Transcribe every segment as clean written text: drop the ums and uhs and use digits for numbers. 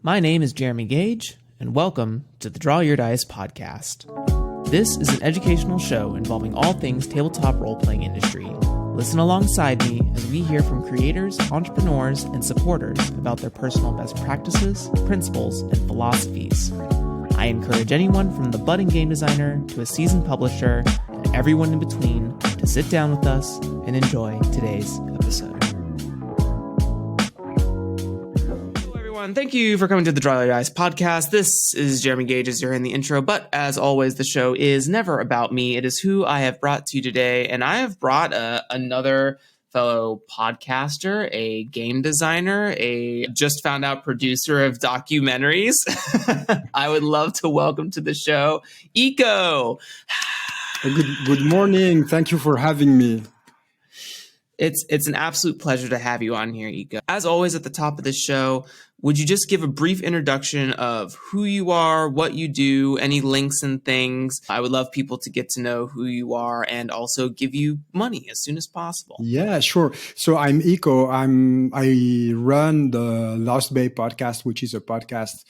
My name is Jeremy Gage, and welcome to the Draw Your Dice podcast. This is an educational show involving all things tabletop role-playing industry. Listen alongside me as we hear from creators, entrepreneurs, and supporters about their personal best practices, principles, and philosophies. I encourage anyone from the budding game designer to a seasoned publisher and everyone in between to sit down with us and enjoy today's episode. Thank you for coming to the Draw Your Dice podcast. This is Jeremy Gage, as you're in the intro, but as always, the show is never about me. It is who I have brought to you today, and I have brought another fellow podcaster, a game designer, a just found out producer of documentaries. I would love to welcome to the show, Iko. Good morning. Thank you for having me. It's an absolute pleasure to have you on here, Iko. As always, at the top of this show, would you just give a brief introduction of who you are, what you do, any links and things? I would love people to get to know who you are and also give you money as soon as possible. Yeah, sure. So I'm Iko. I run the Lost Bay podcast, which is a podcast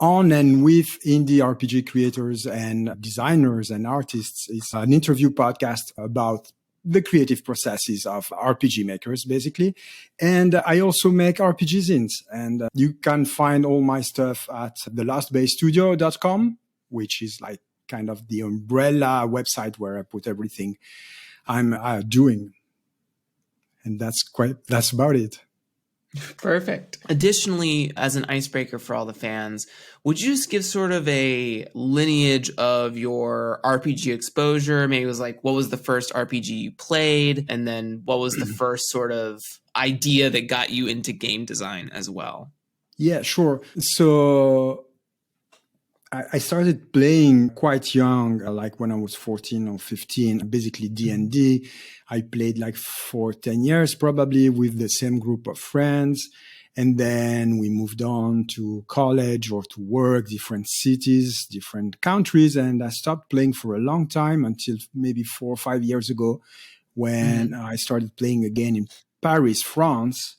on and with indie RPG creators and designers and artists. It's an interview podcast about the creative processes of RPG makers, basically. And I also make RPG zines. And you can find all my stuff at thelostbaystudio.com, which is like kind of the umbrella website where I put everything I'm doing. And that's about it. Perfect. Additionally, as an icebreaker for all the fans, would you just give sort of a lineage of your RPG exposure? Maybe it was like, what was the first RPG you played? And then what was the first sort of idea that got you into game design as well? Yeah, sure. So I started playing quite young, like when I was 14 or 15, basically D&D. I played like for 10 years, probably with the same group of friends. And then we moved on to college or to work, different cities, different countries. And I stopped playing for a long time until maybe 4 or 5 years ago when I started playing again in Paris, France.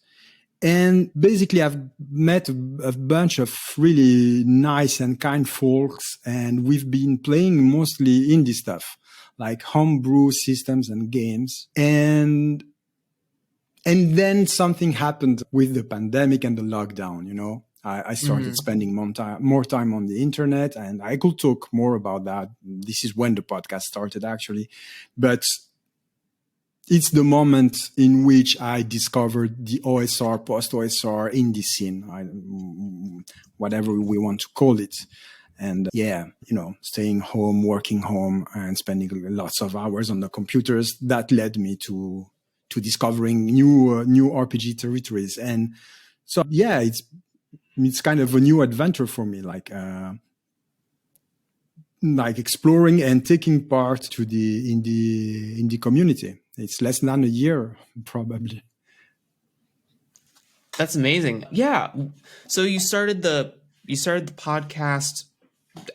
And basically, I've met a bunch of really nice and kind folks, and we've been playing mostly indie stuff, like homebrew systems and games. And then something happened with the pandemic and the lockdown, you know. I started spending more time on the internet, and I could talk more about that. This is when the podcast started, actually. But it's the moment in which I discovered the OSR, post-OSR indie scene, whatever we want to call it. And yeah, you know, staying home, working home, and spending lots of hours on the computers, that led me to discovering new RPG territories. And so, yeah, it's kind of a new adventure for me, like exploring and taking part to the indie community. It's less than a year, probably. That's amazing. Yeah. So you started the podcast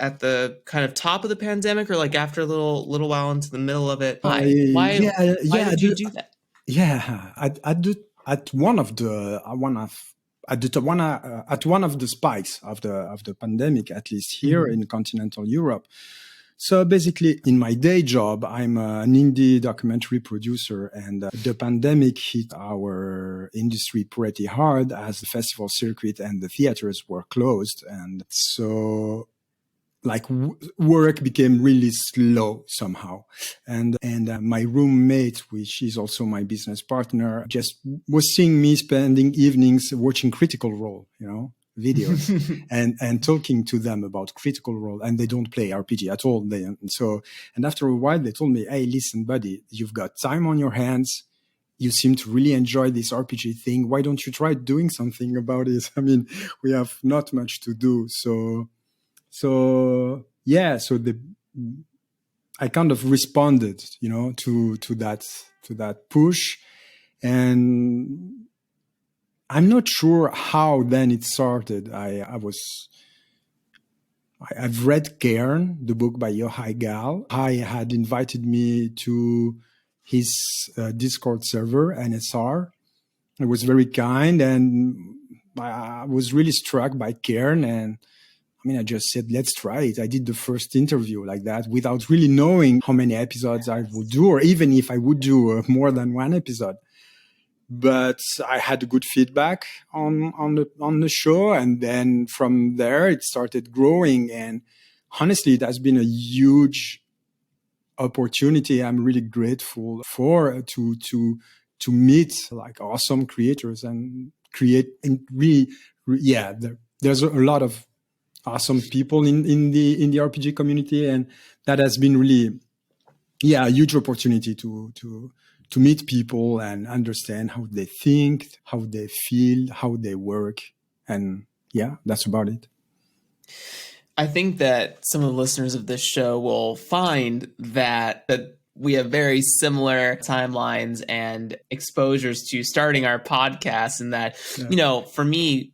at the kind of top of the pandemic, or like after a little while into the middle of it. Why did you do that? Yeah, at one of the spikes of the pandemic, at least here in continental Europe. So basically, in my day job, I'm an indie documentary producer, and the pandemic hit our industry pretty hard as the festival circuit and the theaters were closed. And so like work became really slow somehow. And my roommate, which is also my business partner, just was seeing me spending evenings watching Critical Role, you know, videos and talking to them about Critical Role, and they don't play RPG at all. And after a while they told me, hey, listen, buddy, you've got time on your hands. You seem to really enjoy this RPG thing. Why don't you try doing something about it? I mean, we have not much to do. So yeah, I kind of responded, you know, to that push. And I'm not sure how then it started. I've read Cairn, the book by Yochai Gal. I had invited me to his Discord server, NSR. It was very kind, and I was really struck by Cairn, and I mean, I just said, let's try it. I did the first interview like that without really knowing how many episodes I would do, or even if I would do more than one episode. But I had good feedback on the show, and then from there it started growing. And honestly, it has been a huge opportunity. I'm really grateful for to meet like awesome creators and create and really, yeah. There's a lot of awesome people in the RPG community, and that has been really, yeah, a huge opportunity to meet people and understand how they think, how they feel, how they work. And yeah, that's about it. I think that some of the listeners of this show will find that we have very similar timelines and exposures to starting our podcast, and that, for me,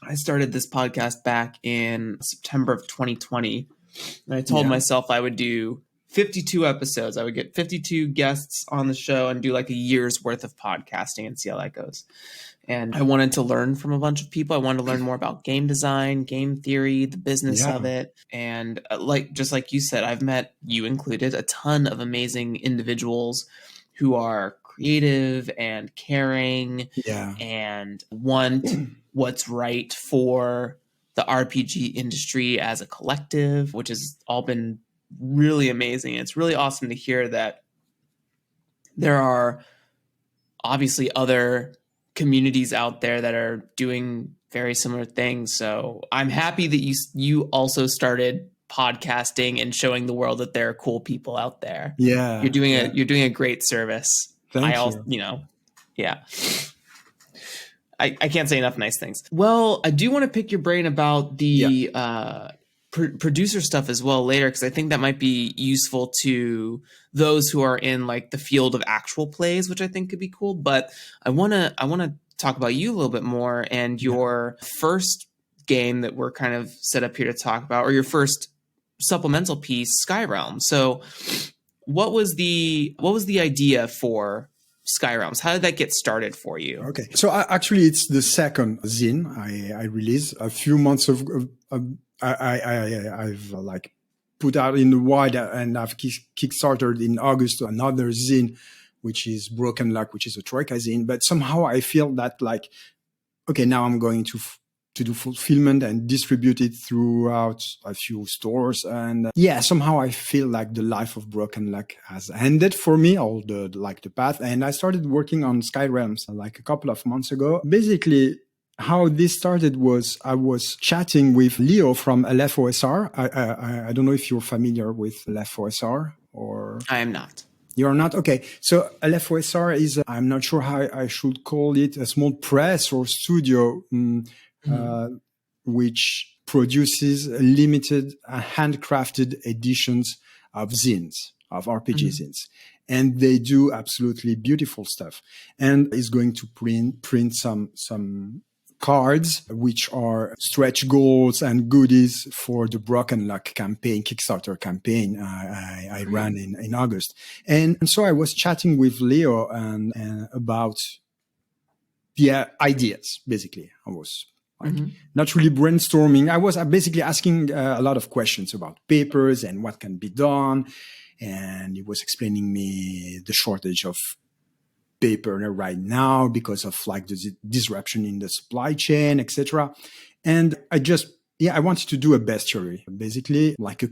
I started this podcast back in September of 2020. And I told myself I would do 52 episodes. I would get 52 guests on the show and do like a year's worth of podcasting and see how that goes. And I wanted to learn from a bunch of people. I wanted to learn more about game design, game theory, the business of it. And just like you said, I've met, you included, a ton of amazing individuals who are creative and caring and want what's right for the RPG industry as a collective, which has all been really amazing. It's really awesome to hear that there are obviously other communities out there that are doing very similar things. So I'm happy that you also started podcasting and showing the world that there are cool people out there. Yeah. You're doing a great service. Thank you. I can't say enough nice things. Well, I do want to pick your brain about the producer stuff as well later, because I think that might be useful to those who are in like the field of actual plays, which I think could be cool. But I want to talk about you a little bit more and your first game that we're kind of set up here to talk about, or your first supplemental piece, Skyrealm. So what was the idea for Skyrealms? How did that get started for you? Okay, so actually, it's the second zine I released a few months ago. I've like put out in the wide, and I've kickstarted in August another zine, which is Broken Luck, which is a Troika zine. But somehow I feel that like, okay, now I'm going to do fulfillment and distribute it throughout a few stores. And somehow I feel like the life of Broken Luck has ended for me, all the path. And I started working on Skyrealms like a couple of months ago. Basically, how this started was I was chatting with Leo from LFOSR. I don't know if you're familiar with LFOSR or... I am not. You're not? Okay. So LFOSR is, I'm not sure how I should call it, a small press or studio which produces limited handcrafted editions of zines, of RPG zines. And they do absolutely beautiful stuff. And is going to print some cards, which are stretch goals and goodies for the Broken Luck campaign, Kickstarter campaign I ran in August. And so I was chatting with Leo and about the ideas, basically. I was not really brainstorming. I was basically asking a lot of questions about papers and what can be done. And he was explaining me the shortage of paper right now because of like the disruption in the supply chain, etc. And I wanted to do a bestiary, basically like a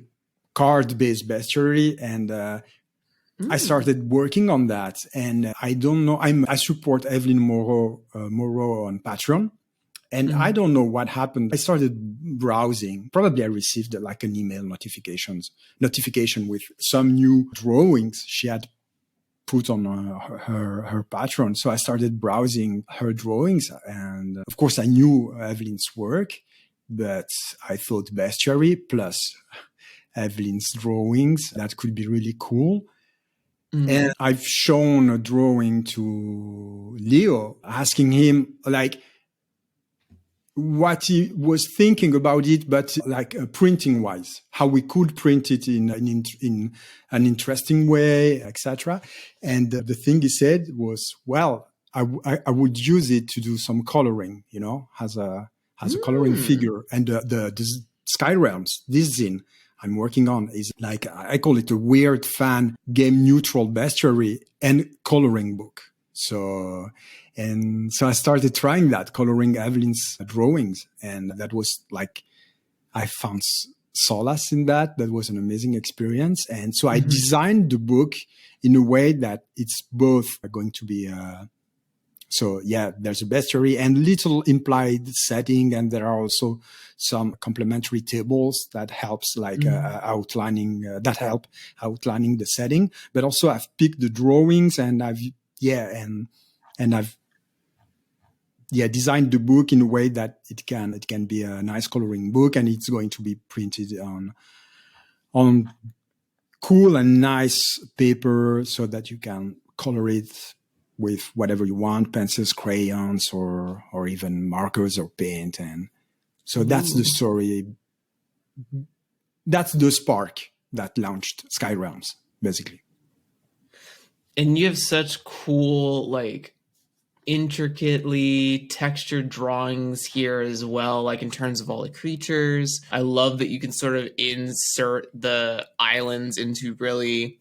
card-based bestiary. And I started working on that. And I don't know, I support Evelyn Moreau on Patreon. And I don't know what happened. I started browsing. Probably I received like an email notification with some new drawings she had put on her Patreon. So I started browsing her drawings. And of course, I knew Evelyn's work, but I thought bestiary plus Evelyn's drawings, that could be really cool. And I've shown a drawing to Leo, asking him like, what he was thinking about it, but like printing wise, how we could print it in an interesting way, etc. And the thing he said was, well, I would use it to do some coloring, as a coloring figure. And the Sky Realms, this zine I'm working on is like, I call it a weird fan game neutral bestiary and coloring book. So I started trying that, coloring Evelyn's drawings. And that was like, I found solace in that. That was an amazing experience. And so I designed the book in a way that it's both going to be, there's a bestiary and little implied setting. And there are also some complementary tables that helps outlining the setting. But also I've picked the drawings and I've designed the book in a way that it can be a nice coloring book, and it's going to be printed on cool and nice paper so that you can color it with whatever you want, pencils, crayons, or even markers or paint. And so that's the story. That's the spark that launched Sky Realms, basically. And you have such cool, intricately textured drawings here as well, in terms of all the creatures. I love that you can sort of insert the islands into really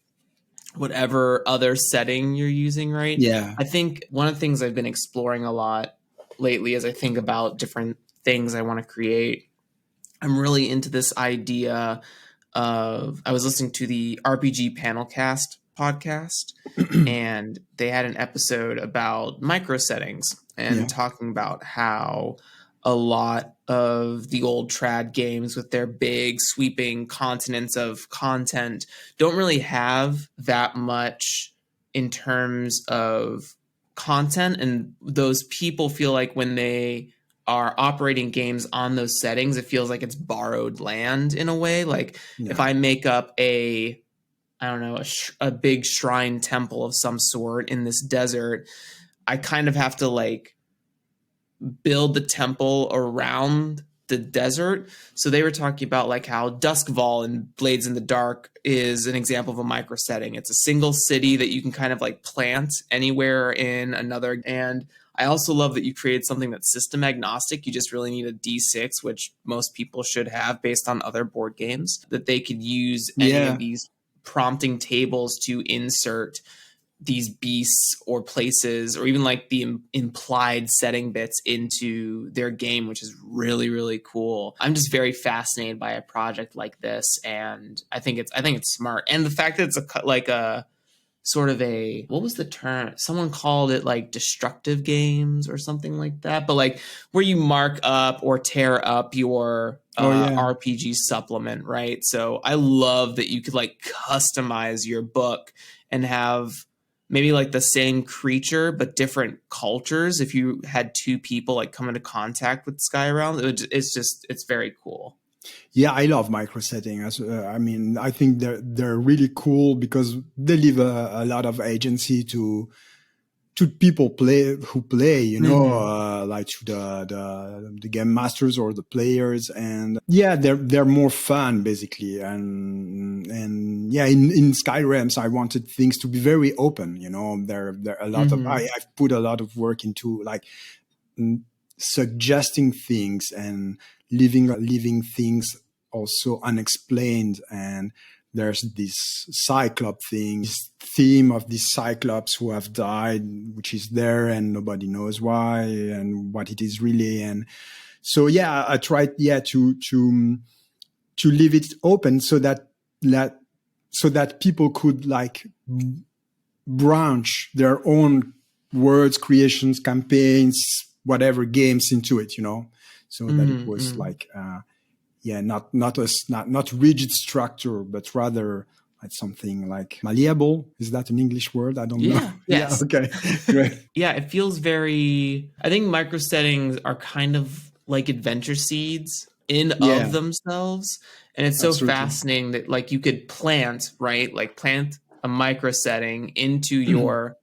whatever other setting you're using, right? Yeah. I think one of the things I've been exploring a lot lately as I think about different things I want to create, I'm really into this idea of, I was listening to the RPG Panelcast podcast and they had an episode about micro settings and talking about how a lot of the old trad games with their big sweeping continents of content don't really have that much in terms of content, and those people feel like when they are operating games on those settings, it feels like it's borrowed land in a way. If I make up a big shrine temple of some sort in this desert, I kind of have to build the temple around the desert. So they were talking about how Duskfall in Blades in the Dark is an example of a micro setting. It's a single city that you can kind of plant anywhere in another. And I also love that you created something that's system agnostic. You just really need a D6, which most people should have based on other board games, that they could use any of these prompting tables to insert these beasts or places or even the implied setting bits into their game, which is really, really cool. I'm just very fascinated by a project like this, and I think it's smart. And the fact that it's a sort of a, what was the term? Someone called it destructive games or something like that, but where you mark up or tear up your RPG supplement, right? So I love that you could customize your book and have maybe the same creature but different cultures. If you had two people come into contact with Sky Realms, it's very cool. Yeah, I love micro settings. I think they're really cool because they leave a lot of agency to people who play, to the game masters or the players, and they're more fun basically. And in Sky Realms, I wanted things to be very open. There are a lot of I've put a lot of work into suggesting things and leaving things also unexplained. And there's this Cyclops thing, this theme of these Cyclops who have died, which is there and nobody knows why and what it is really. And so, I tried, to leave it open so that people could branch their own words, creations, campaigns, whatever games into it, so that it was not rigid structure, but rather something malleable. Is that an English word? I don't know. Yes. Yeah. Okay. Great. It feels very, I think micro settings are kind of like adventure seeds of themselves. And it's so fascinating that you could plant, right? Plant a micro setting into your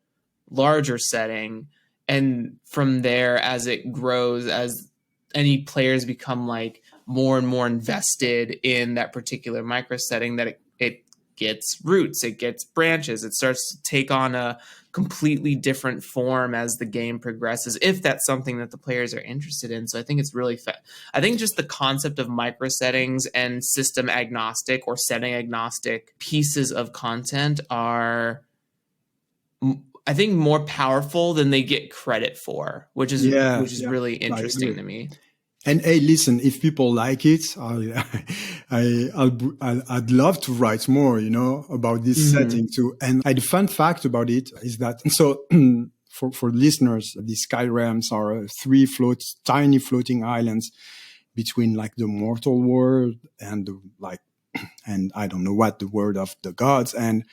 larger setting. And from there, as it grows, as any players become more and more invested in that particular micro setting, that it gets roots, it gets branches, it starts to take on a completely different form as the game progresses, if that's something that the players are interested in. So I think it's really I think just the concept of micro settings and system agnostic or setting agnostic pieces of content are, I think, more powerful than they get credit for, which is really interesting to me. And hey, listen, if people like it, I'd love to write more, about this setting too. And the fun fact about it is that, so for listeners, these sky realms are tiny floating islands between like the mortal world and and I don't know what, the world of the gods. And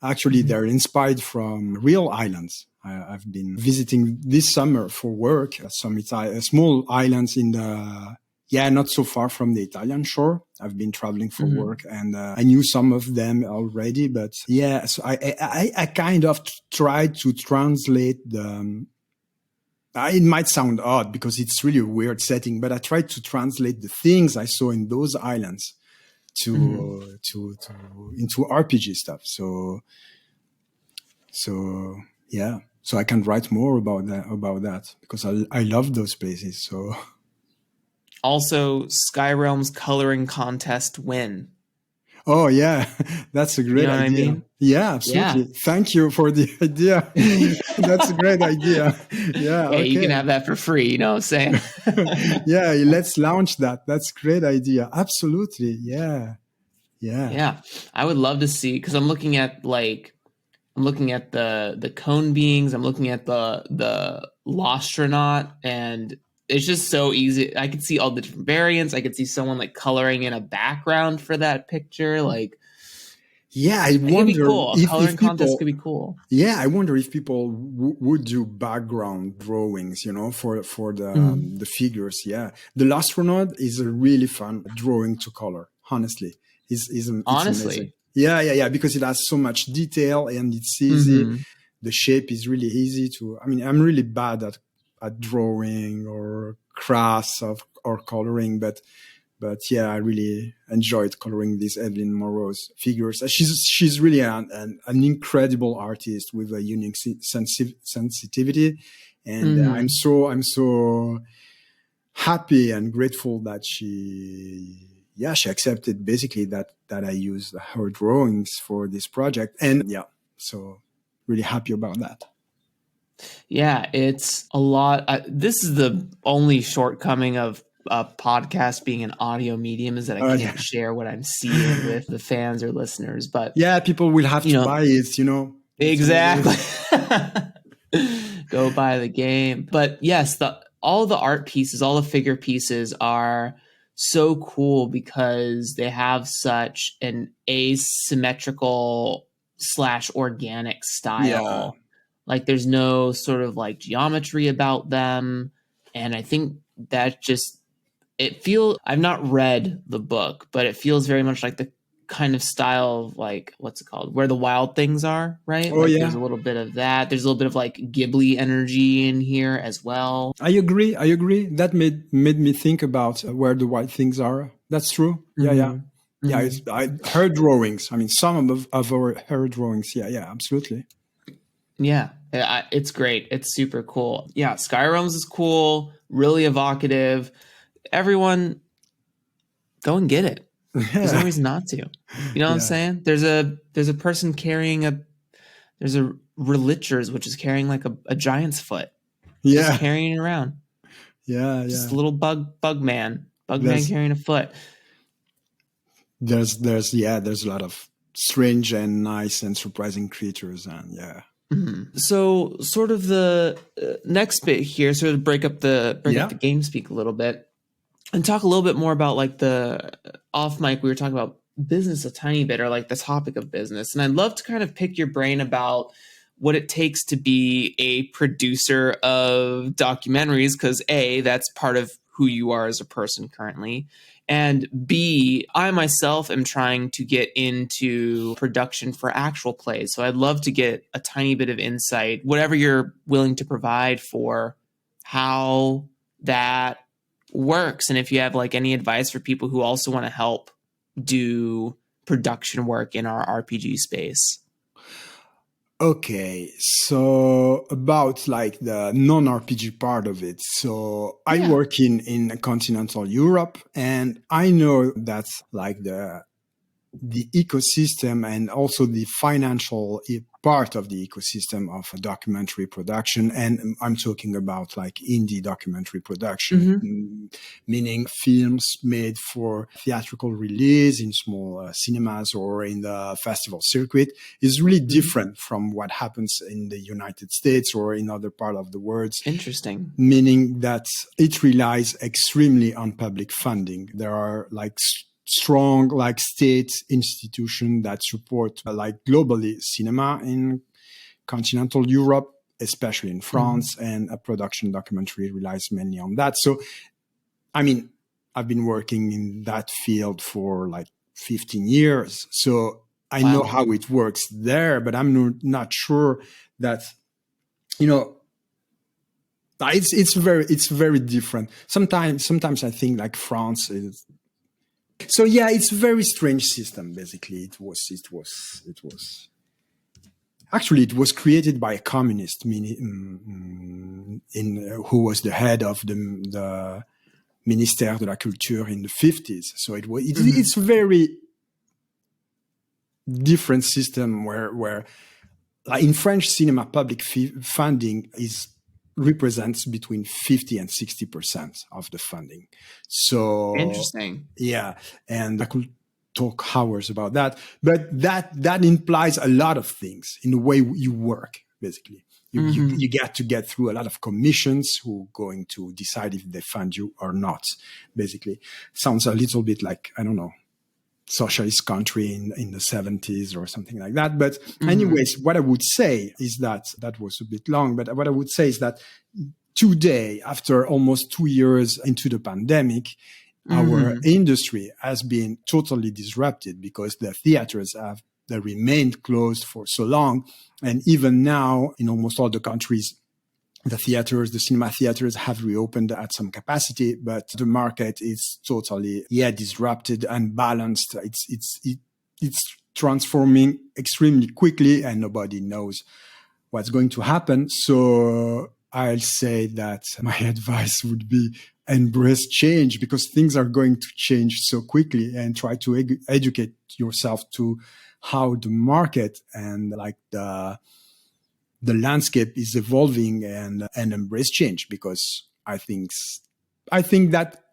actually they're inspired from real islands. I've been visiting this summer for work some small islands in not so far from the Italian shore. I've been traveling for work, and I knew some of them already. But so I kind of tried to translate it might sound odd because it's really a weird setting, but I tried to translate the things I saw in those islands into RPG stuff. So yeah. So I can write more about that because I love those places. So also, Skyrealm's coloring contest win. Oh yeah, that's a great idea. What I mean? Yeah, absolutely. Yeah. Thank you for the idea. That's a great idea. Yeah, okay. You can have that for free. You know what I'm saying? Yeah, let's launch that. That's a great idea. Absolutely. Yeah. I would love to see, because I'm looking at the cone beings. I'm looking at the Lostronaut, and it's just so easy. I could see all the different variants. I could see someone like coloring in a background for that picture. Like, yeah, I wonder if coloring contest could be cool. Yeah, I wonder if people would do background drawings, for the figures. Yeah, the Lostronaut is a really fun drawing to color. Honestly, it's amazing. Yeah, because it has so much detail and it's easy. The shape is really easy to. I mean, I'm really bad at drawing or crafts or coloring, but yeah, I really enjoyed coloring these Evelyn Morrow's figures. She's really an incredible artist with a unique sensitivity, and I'm so happy and grateful that she accepted basically that I used her drawings for this project, and so really happy about that. Yeah, it's a lot. This is the only shortcoming of a podcast being an audio medium, is that I can't share what I'm seeing with the fans or listeners. But yeah, people will have to buy it, Exactly. Go buy the game. But yes, all the art pieces, all the figure pieces are so cool because they have such an asymmetrical / organic style. Yeah. Like there's no sort of like geometry about them. And I think that I've not read the book, but it feels very much like the kind of style of like, what's it called? Where the Wild Things Are, right? Oh, yeah. There's a little bit of that. There's a little bit of like Ghibli energy in here as well. I agree. That made me think about Where the Wild Things Are. That's true. Yeah. Yeah, her drawings. I mean, some of her drawings. Yeah, absolutely. Yeah, it's great. It's super cool. Yeah, Skyrealms is cool, really evocative. Everyone, go and get it. There's no reason not to. You know what I'm saying? There's a person carrying there's a Relichers, which is carrying like a giant's foot. Yeah. Just carrying it around. Yeah. Just a little bug man carrying a foot. There's a lot of strange and nice and surprising creatures, and yeah. Mm-hmm. So sort of the next bit here, sort of break up the game speak a little bit and talk a little bit more about like the off mic. We were talking about business a tiny bit, or like the topic of business. And I'd love to kind of pick your brain about what it takes to be a producer of documentaries, because A, that's part of who you are as a person currently. And B, I myself am trying to get into production for actual plays. So I'd love to get a tiny bit of insight, whatever you're willing to provide, for how that works. And if you have like any advice for people who also want to help do production work in our RPG space? Okay, so about like the non-RPG part of it. So I Yeah. work in continental Europe, and I know that's like the ecosystem and also the financial part of the ecosystem of documentary production. And I'm talking about like indie documentary production, meaning films made for theatrical release in small cinemas or in the festival circuit is really different from what happens in the United States or in other part of the world. Interesting. Meaning that it relies extremely on public funding. There are like strong like state institutions that support like globally cinema in continental Europe, especially in France, and a production documentary relies mainly on that. So, I mean, I've been working in that field for like 15 years. So I know how it works there, but I'm not sure that, you know, it's very different. Sometimes I think like France is. So yeah, it's a very strange system. Basically, it was actually it was created by a communist, who was the head of the Ministère de la Culture in the 50s. So it's a very different system where like in French cinema, public funding represents between 50 and 60% of the funding. So interesting. Yeah. And I could talk hours about that, but that implies a lot of things in the way you work, basically. You get through a lot of commissions who are going to decide if they fund you or not, basically. Sounds a little bit like, I don't know, socialist country in the 70s or something like that. But anyways, what I would say is that was a bit long, but what I would say is that today, after almost 2 years into the pandemic, our industry has been totally disrupted because the theaters they remained closed for so long. And even now, in almost all the countries, the cinema theaters have reopened at some capacity, but the market is totally, disrupted, unbalanced. It's transforming extremely quickly and nobody knows what's going to happen. So I'll say that my advice would be embrace change because things are going to change so quickly, and try to educate yourself to how the market and like the landscape is evolving, and embrace change, because I think that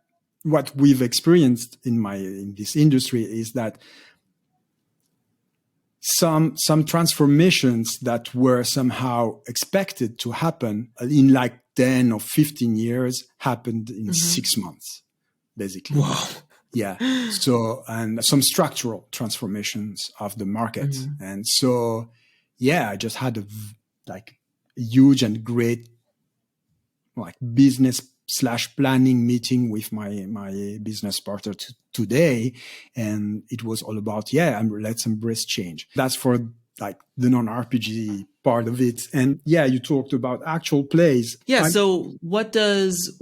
what we've experienced in this industry is that some transformations that were somehow expected to happen in like 10 or 15 years happened in 6 months, basically. Wow. Yeah. So, and some structural transformations of the market. And so, I just had a huge and great like business/planning meeting with my business partner today, and it was all about let's embrace change. That's for like the non-RPG part of it. And you talked about actual plays. So what does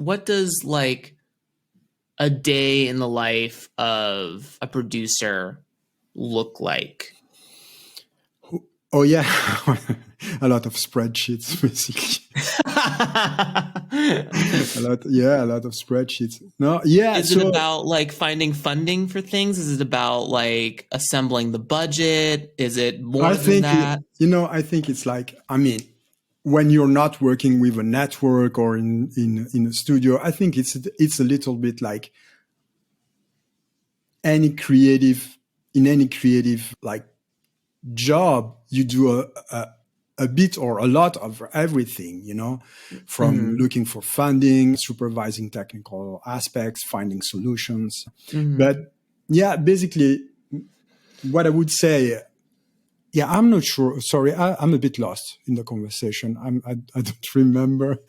like a day in the life of a producer look like? Oh yeah, a lot of spreadsheets, basically. a lot of spreadsheets. No, Is it about like finding funding for things? Is it about like assembling the budget? Is it more than that? I think it's like, I mean, when you're not working with a network or in a studio, I think it's a little bit like any creative like job, you do a bit or a lot of everything, from looking for funding, supervising technical aspects, finding solutions. But basically what I would say, I'm not sure. Sorry, I'm a bit lost in the conversation. I don't remember.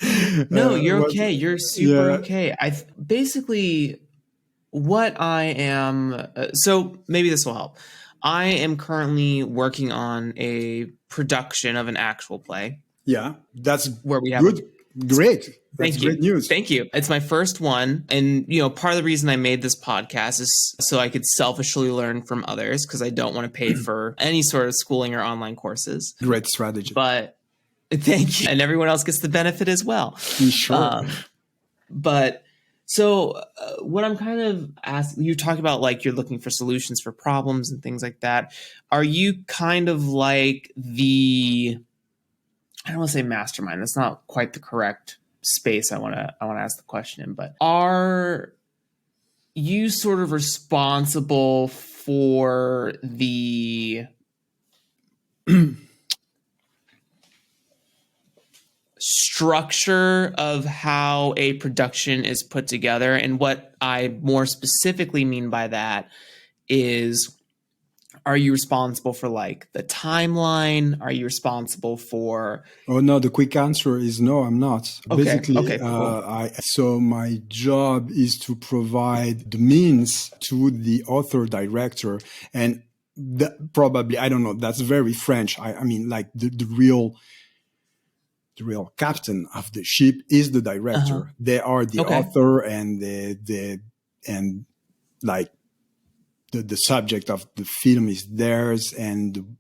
No, you're okay. You're super okay. Basically what I am. So maybe this will help. I am currently working on a production of an actual play. Yeah, that's where we have good. Great. That's Thank you. great news. Thank you. It's my first one. And, part of the reason I made this podcast is so I could selfishly learn from others, because I don't want to pay for any sort of schooling or online courses. Great strategy. But thank you. And everyone else gets the benefit as well. Sure. But so what I'm kind of asking, you talk about like you're looking for solutions for problems and things like that. Are you kind of like I don't want to say mastermind. That's not quite the correct space I want to ask the question in, but are you sort of responsible for the structure of how a production is put together? And what I more specifically mean by that is, are you responsible for like the timeline? Are you responsible for? Oh no, the quick answer is no, I'm not. Okay. Basically, Okay, cool. So my job is to provide the means to the author director, and probably, I don't know, that's very French. I mean, like the real captain of the ship is the director. They are the author, and the subject of the film is theirs, and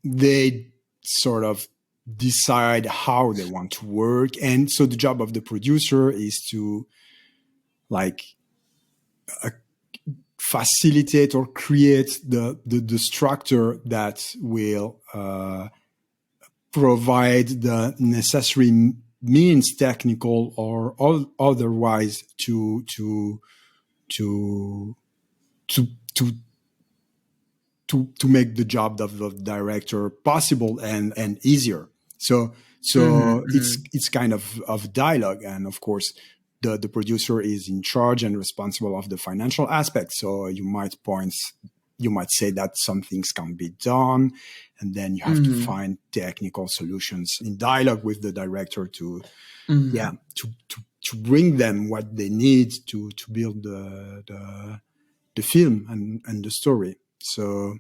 they sort of decide how they want to work. And so the job of the producer is to facilitate or create the structure that will provide the necessary means, technical or otherwise, to make the job of the director possible and easier. So it's kind of dialogue, and of course the producer is in charge and responsible of the financial aspect. So you might say that some things can be done, and then you have to find technical solutions in dialogue with the director to bring them what they need to build the film and the story. So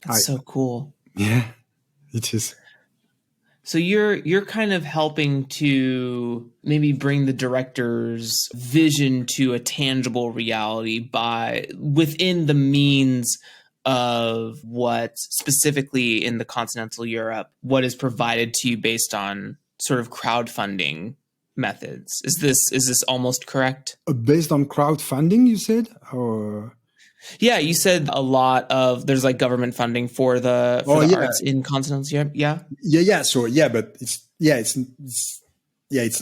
that's so cool. Yeah, it is. So you're kind of helping to maybe bring the director's vision to a tangible reality within the means of what, specifically in the continental Europe, what is provided to you based on sort of crowdfunding methods. Is this almost correct? Based on crowdfunding, you said? Or yeah, you said a lot of there's like government funding for the arts in continental Europe. Yeah. So but it's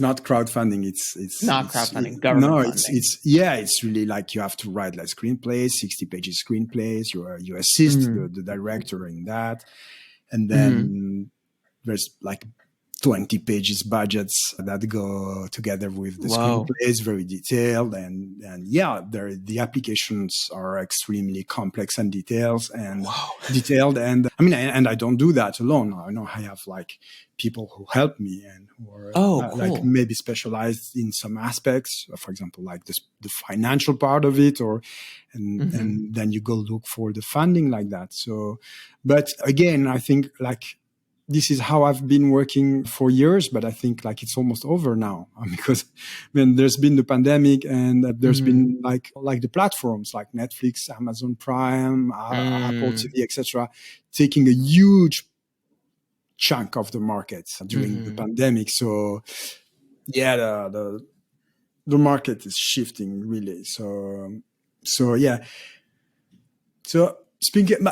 not crowdfunding. It's not crowdfunding. Government funding. It's really like you have to write like screenplays, 60 pages screenplays. You assist the director in that, and then there's like 20 pages budgets that go together with the screenplays, very detailed, and the applications are extremely complex and detailed. And I mean, and I don't do that alone. I know I have like people who help me and who are like maybe specialized in some aspects, for example, like the financial part of it, and then you go look for the funding like that. So, but again, I think like this is how I've been working for years, but I think like it's almost over now because there's been the pandemic, and there's been like the platforms like Netflix, Amazon Prime, Apple TV, etc., taking a huge chunk of the market during the pandemic. So the market is shifting really. So speaking.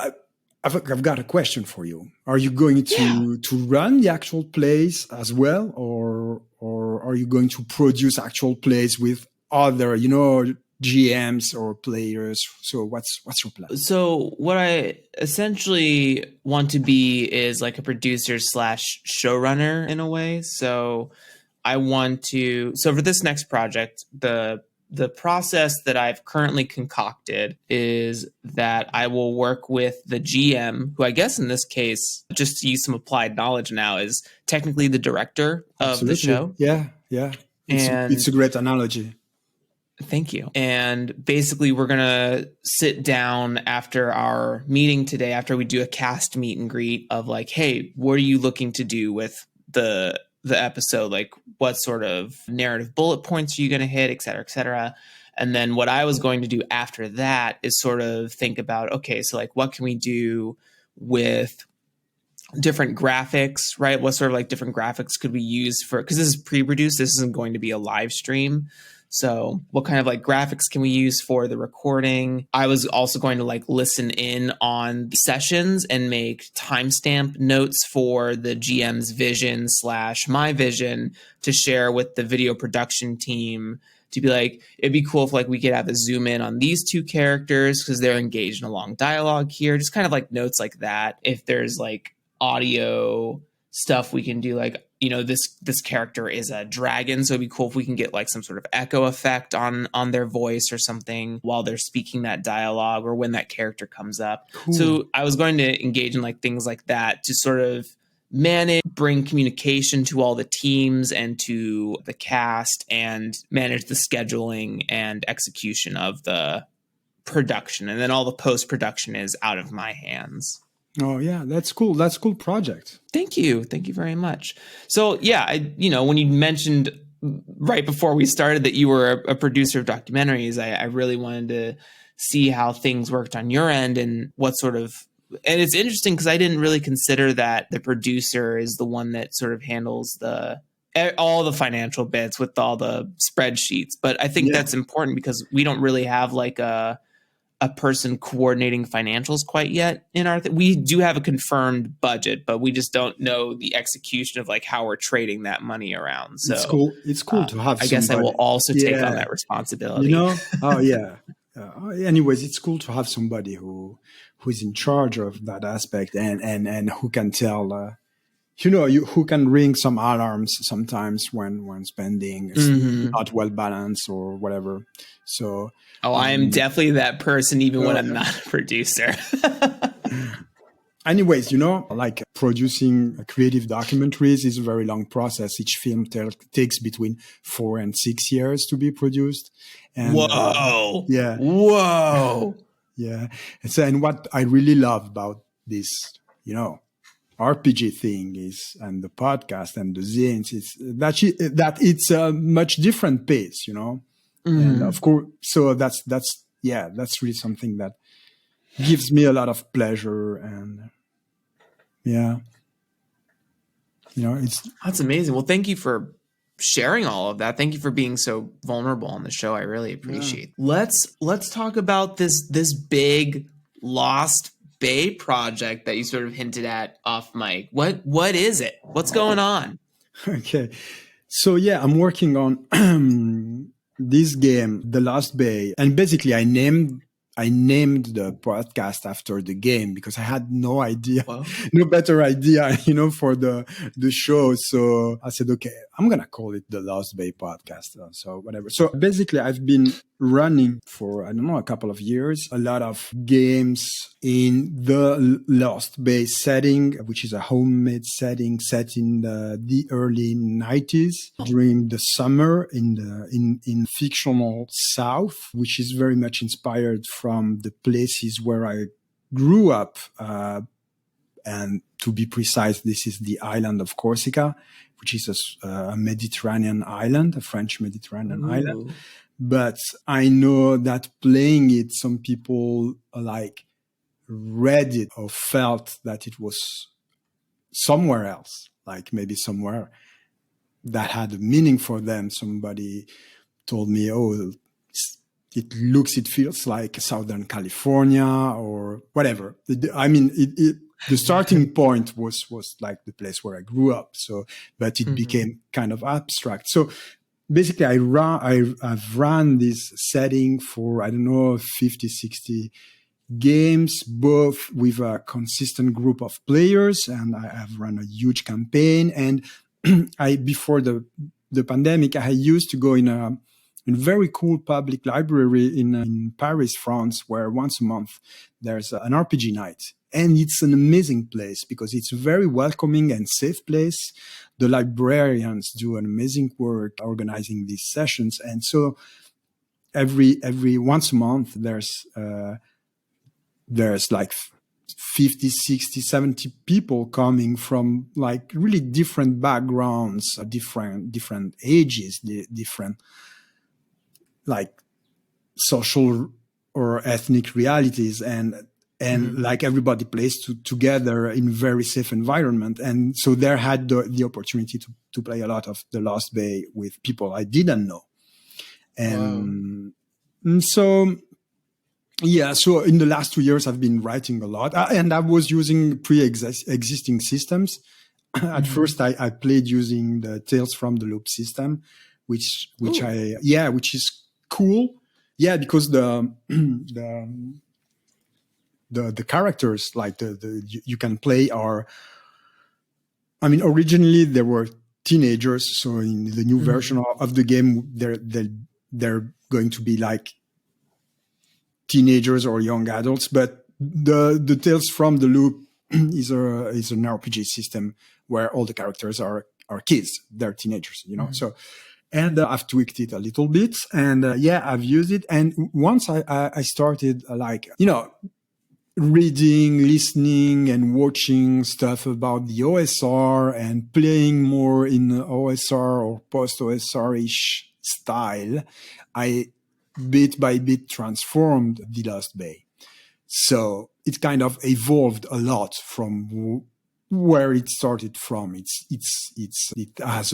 I've got a question for you. Are you going to run the actual plays as well, or are you going to produce actual plays with other, GMs or players? So what's your plan? So what I essentially want to be is like a producer / showrunner in a way. So I want to. So for this next project, the process that I've currently concocted is that I will work with the GM, who I guess in this case, just to use some applied knowledge now, is technically the director of the show. Yeah. It's a great analogy. Thank you. And basically, we're going to sit down after our meeting today, after we do a cast meet and greet of like, hey, what are you looking to do with the the episode, like what sort of narrative bullet points are you going to hit, et cetera, et cetera. And then what I was going to do after that is sort of think about, okay, so like what can we do with different graphics, right? What sort of like different graphics could we use for, because this is pre-produced, this isn't going to be a live stream. So what kind of like graphics can we use for the recording? I was also going to like listen in on sessions and make timestamp notes for the GM's vision / my vision to share with the video production team, to be like, it'd be cool if like we could have a zoom in on these two characters because they're engaged in a long dialogue here. Just kind of like notes like that. If there's like audio stuff we can do, like, you know, this character is a dragon, so it'd be cool if we can get like some sort of echo effect on their voice or something while they're speaking that dialogue or when that character comes up. Cool. So I was going to engage in like things like that to sort of manage, bring communication to all the teams and to the cast, and manage the scheduling and execution of the production. And then all the post-production is out of my hands. Oh yeah, that's cool. That's a cool project. Thank you. Thank you very much. So yeah, when you mentioned right before we started that you were a producer of documentaries, I really wanted to see how things worked on your end and what sort of, and it's interesting because I didn't really consider that the producer is the one that sort of handles all the financial bits with all the spreadsheets. But I think that's important because we don't really have like a person coordinating financials quite yet in our we do have a confirmed budget, but we just don't know the execution of like how we're trading that money around. So it's cool to have I guess I will also take on that responsibility. Oh yeah. Anyways, it's cool to have somebody who's in charge of that aspect and who can tell who can ring some alarms sometimes when spending is not well balanced or whatever. So I am definitely that person, even when I'm not a producer. Anyways, like producing creative documentaries is a very long process. Each film takes between 4 and 6 years to be produced. And, Whoa! Whoa! Yeah. And what I really love about this, RPG thing is, and the podcast and the zines, is that it's a much different pace, And of course, so that's really something that gives me a lot of pleasure, and that's amazing. Well, thank you for sharing all of that. Thank you for being so vulnerable on the show. I really appreciate it. Let's talk about this big Lost Bay project that you sort of hinted at off mic. What is it? What's going on? Okay. So I'm working on this game, The Lost Bay, and basically I named the podcast after the game because I had no idea, no better idea, for the show. So I said, okay, I'm going to call it The Lost Bay Podcast. So whatever. So basically I've been running for, a couple of years, a lot of games in the Lost Bay setting, which is a homemade setting set in the early 90s during the summer in fictional South, which is very much inspired from the places where I grew up. And to be precise, this is the island of Corsica, which is a Mediterranean island, a French Mediterranean island. But I know that playing it, some people read it or felt that it was somewhere else, like maybe somewhere that had a meaning for them. Somebody told me, it feels like Southern California or whatever. The starting point was like the place where I grew up. So, but it became kind of abstract. So basically I've run this setting for, 50, 60 games, both with a consistent group of players, and I have run a huge campaign. And before the pandemic, I used to go in a very cool public library in Paris, France, where once a month there's an RPG night. And it's an amazing place because it's a very welcoming and safe place. The librarians do an amazing work organizing these sessions. And so every once a month, there's like 50, 60, 70 people coming from like really different backgrounds, different ages, different like social or ethnic realities, and like everybody plays together in very safe environment. And so there had the opportunity to play a lot of The Lost Bay with people I didn't know. And so, yeah, so in the last 2 years, I've been writing a lot, and I was using pre-existing systems. At first, I played using the Tales from the Loop system, which is cool. Yeah, because the characters like you can play are, I mean, originally they were teenagers. So in the new version of the game, they're going to be like teenagers or young adults. But the Tales from the Loop is an RPG system where all the characters are kids. They're teenagers, you know. So, and I've tweaked it a little bit, and I've used it. And once I started reading, listening, and watching stuff about the OSR and playing more in OSR or post-OSR-ish style, I bit by bit transformed The Lost Bay. So it kind of evolved a lot from where it started from. It has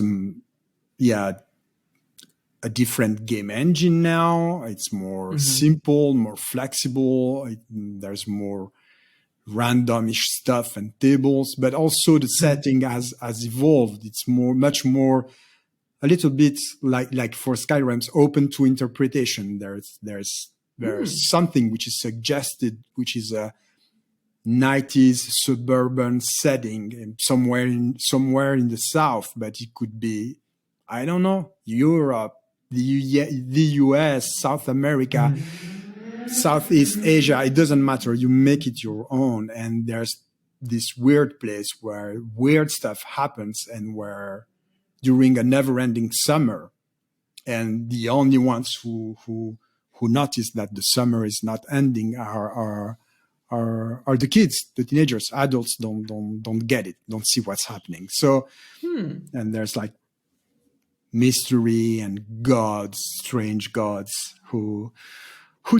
a different game engine now. It's more simple, more flexible. There's more randomish stuff and tables, but also the setting has evolved. It's much more, a little bit like for Skyrim's open to interpretation. There's something which is suggested, which is a 90s suburban setting somewhere in the South, but it could be, I don't know, Europe, the US, South America, Southeast Asia. It doesn't matter. You make it your own. And there's this weird place where weird stuff happens, and where during a never-ending summer, and the only ones who notice that the summer is not ending are the kids, the teenagers. Adults don't get it, don't see what's happening. So, and there's like mystery and gods, strange gods who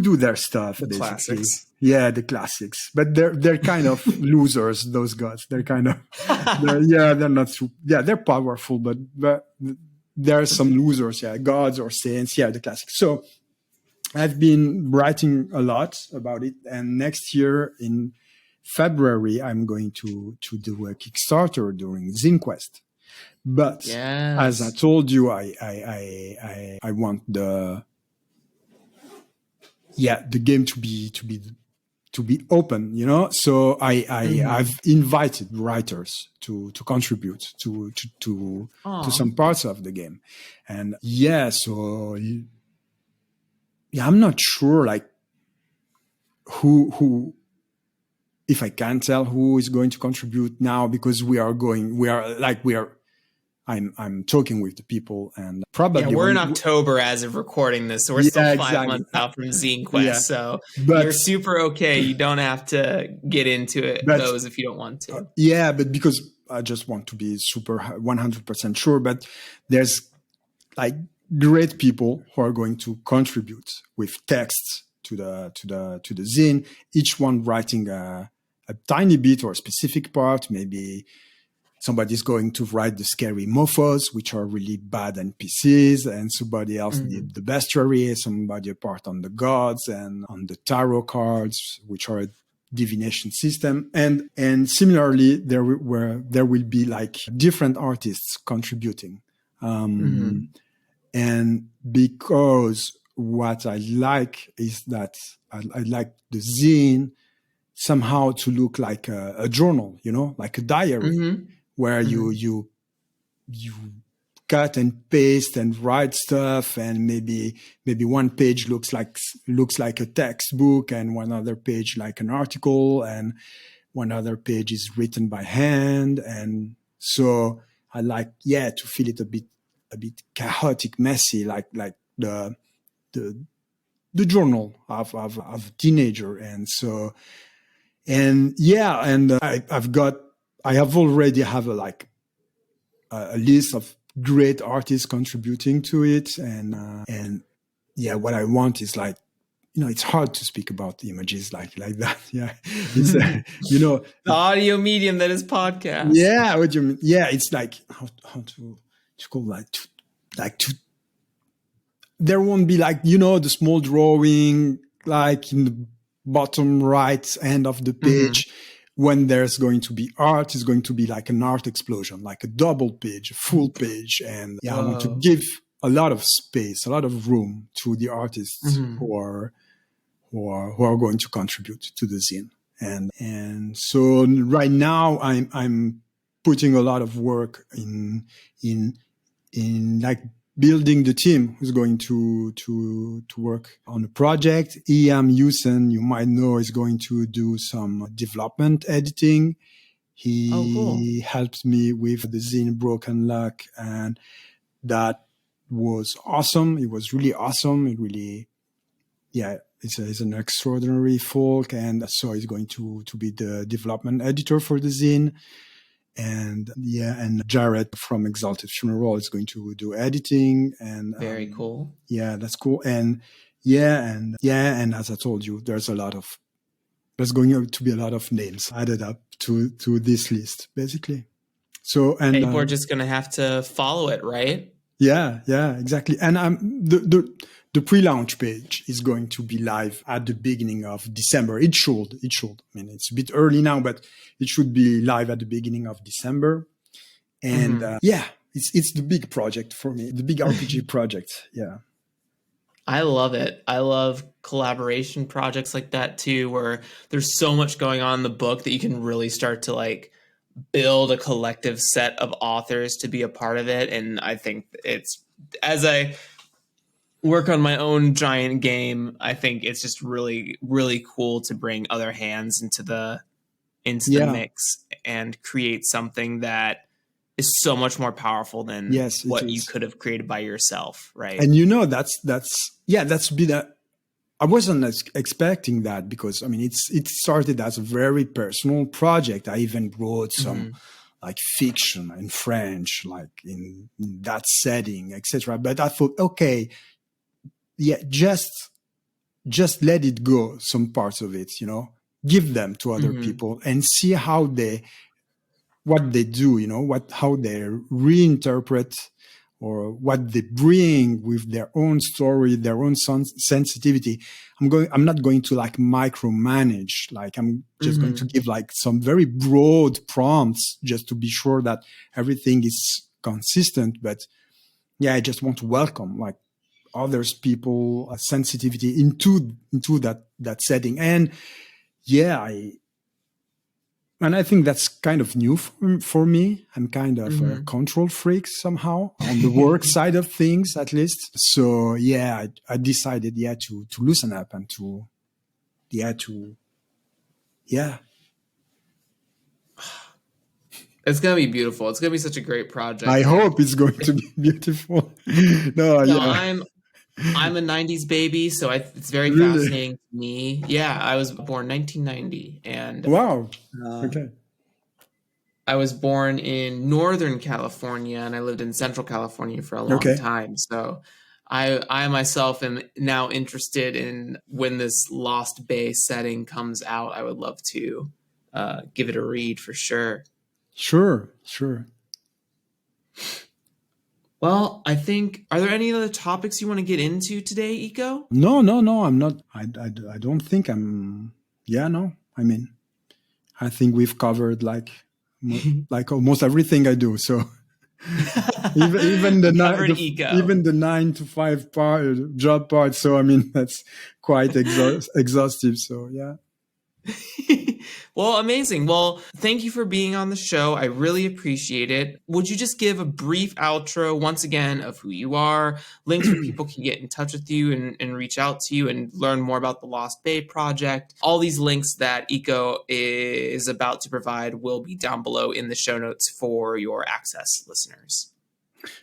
do their stuff. The classics. Yeah, the classics. But they're kind of losers, those gods. They're kind of they're not they're powerful, but there are some losers, gods or saints, the classics. So I've been writing a lot about it, and next year in February I'm going to do a Kickstarter during ZineQuest. But as I told you, I want the game to be open, you know. So I've invited writers to contribute to some parts of the game, and so I'm not sure like who if I can tell who is going to contribute now, because I'm talking with the people, and probably we're in October as of recording this, so we're still 5 months out from ZineQuest. So you're super okay. You don't have to get into those if you don't want to. But because I just want to be super 100% sure. But there's like great people who are going to contribute with texts to the zine. Each one writing a tiny bit or a specific part, maybe. Somebody's going to write the scary mofos, which are really bad NPCs, and somebody else did the bestiary, somebody a part on the gods and on the tarot cards, which are a divination system. And similarly, there will be like different artists contributing. And because what I like is that I like the zine somehow to look like a journal, you know, like a diary. Where you cut and paste and write stuff, and maybe one page looks like a textbook, and one other page like an article, and one other page is written by hand. And so I like to feel it a bit chaotic, messy, like the journal of a teenager. And so And yeah, and I have already have a list of great artists contributing to it. And yeah, what I want is like, it's hard to speak about images like that. Yeah. It's, the audio medium that is podcast. Yeah. What do you mean? Yeah. It's like, how to call there won't be like, the small drawing, like in the bottom right end of the page. When there's going to be art, is going to be like an art explosion, like a double page, a full page. And yeah, I want to give a lot of space, a lot of room to the artists who are going to contribute to the zine. And so right now I'm putting a lot of work in like building the team who's going to work on the project. Ian Hewson, you might know, is going to do some development editing. He helped me with the zine Broken Luck, and that was awesome. It was really awesome. It really, yeah, it's an extraordinary folk, and so he's going to be the development editor for the zine. And yeah, and Jared from Exalted Funeral is going to do editing. And very cool. Yeah, that's cool. And and as I told you, there's going to be a lot of names added up to this list, basically. So, and people are just going to have to follow it, right? Yeah, exactly. And the pre-launch page is going to be live at the beginning of December. It should. I mean, it's a bit early now, but it should be live at the beginning of December. And it's the big project for me, the big RPG project. Yeah. I love it. I love collaboration projects like that too, where there's so much going on in the book that you can really start to like build a collective set of authors to be a part of it. And I think it's, as I work on my own giant game, I think it's just really, really cool to bring other hands into the mix and create something that is so much more powerful than what you could have created by yourself, right? And that's been I wasn't expecting that, because I mean it started as a very personal project. I even wrote some like fiction in French, like in that setting, etc. But I thought, okay, just let it go, some parts of it, give them to other people and see what they do, how they reinterpret or what they bring with their own story, their own sensitivity. I'm not going to like micromanage, like I'm just going to give like some very broad prompts just to be sure that everything is consistent. But yeah, I just want to welcome like others, people, sensitivity into that setting. And yeah, I think that's kind of new for me. I'm kind of a control freak somehow on the work side of things, at least. So yeah, I decided to loosen up and to. It's going to be beautiful. It's going to be such a great project. I hope it's going to be beautiful. I'm a 90s baby, so it's very fascinating to me. Yeah, I was born 1990. And wow. Okay. I was born in Northern California, and I lived in Central California for a long time. So I myself am now interested in, when this Lost Bay setting comes out, I would love to give it a read for sure. Sure. Well, I think, are there any other topics you want to get into today, Iko? No, I'm not. I don't think I'm. Yeah, no. I mean, I think we've covered like almost everything I do. So even the 9 to 5 job part. So I mean, that's quite exhaustive. So yeah. Well, amazing. Well, thank you for being on the show. I really appreciate it. Would you just give a brief outro once again of who you are, links where people can get in touch with you and reach out to you and learn more about the Lost Bay project? All these links that Iko is about to provide will be down below in the show notes for your access listeners.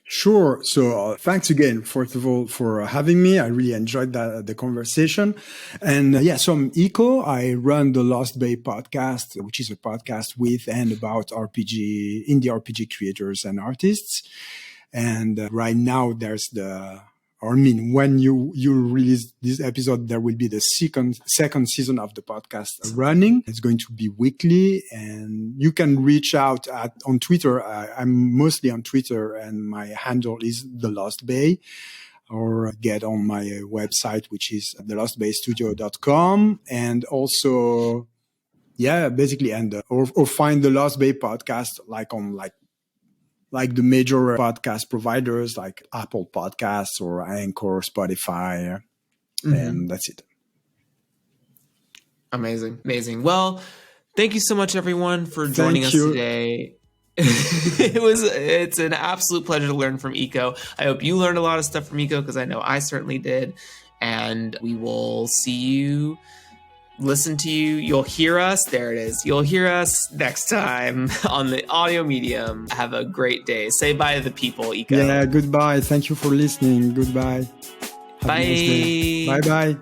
Sure. So thanks again, first of all, for having me. I really enjoyed the conversation. And so I'm Iko. I run the Lost Bay podcast, which is a podcast with and about indie RPG creators and artists. And right now when you release this episode, there will be the second season of the podcast running. It's going to be weekly, and you can reach out on Twitter. I'm mostly on Twitter, and my handle is The Lost Bay, or get on my website, which is thelostbaystudio.com, and also, basically, or find the Lost Bay podcast like the major podcast providers like Apple Podcasts or Anchor, Spotify, and that's it. Amazing. Well, thank you so much, everyone, for joining us today. It's an absolute pleasure to learn from Iko. I hope you learned a lot of stuff from Iko, because I know I certainly did. And we will see you. Listen to you. You'll hear us. There it is. You'll hear us next time on the audio medium. Have a great day. Say bye to the people, Iko. Yeah, goodbye. Thank you for listening. Goodbye. Bye. Nice bye.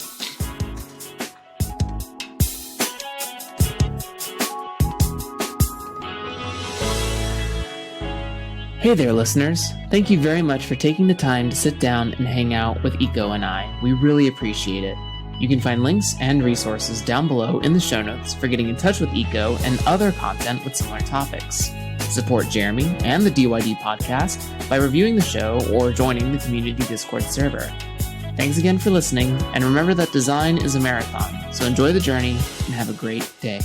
Hey there, listeners. Thank you very much for taking the time to sit down and hang out with Iko and I. We really appreciate it. You can find links and resources down below in the show notes for getting in touch with Iko and other content with similar topics. Support Jeremy and the DYD podcast by reviewing the show or joining the community Discord server. Thanks again for listening, and remember that design is a marathon, so enjoy the journey and have a great day.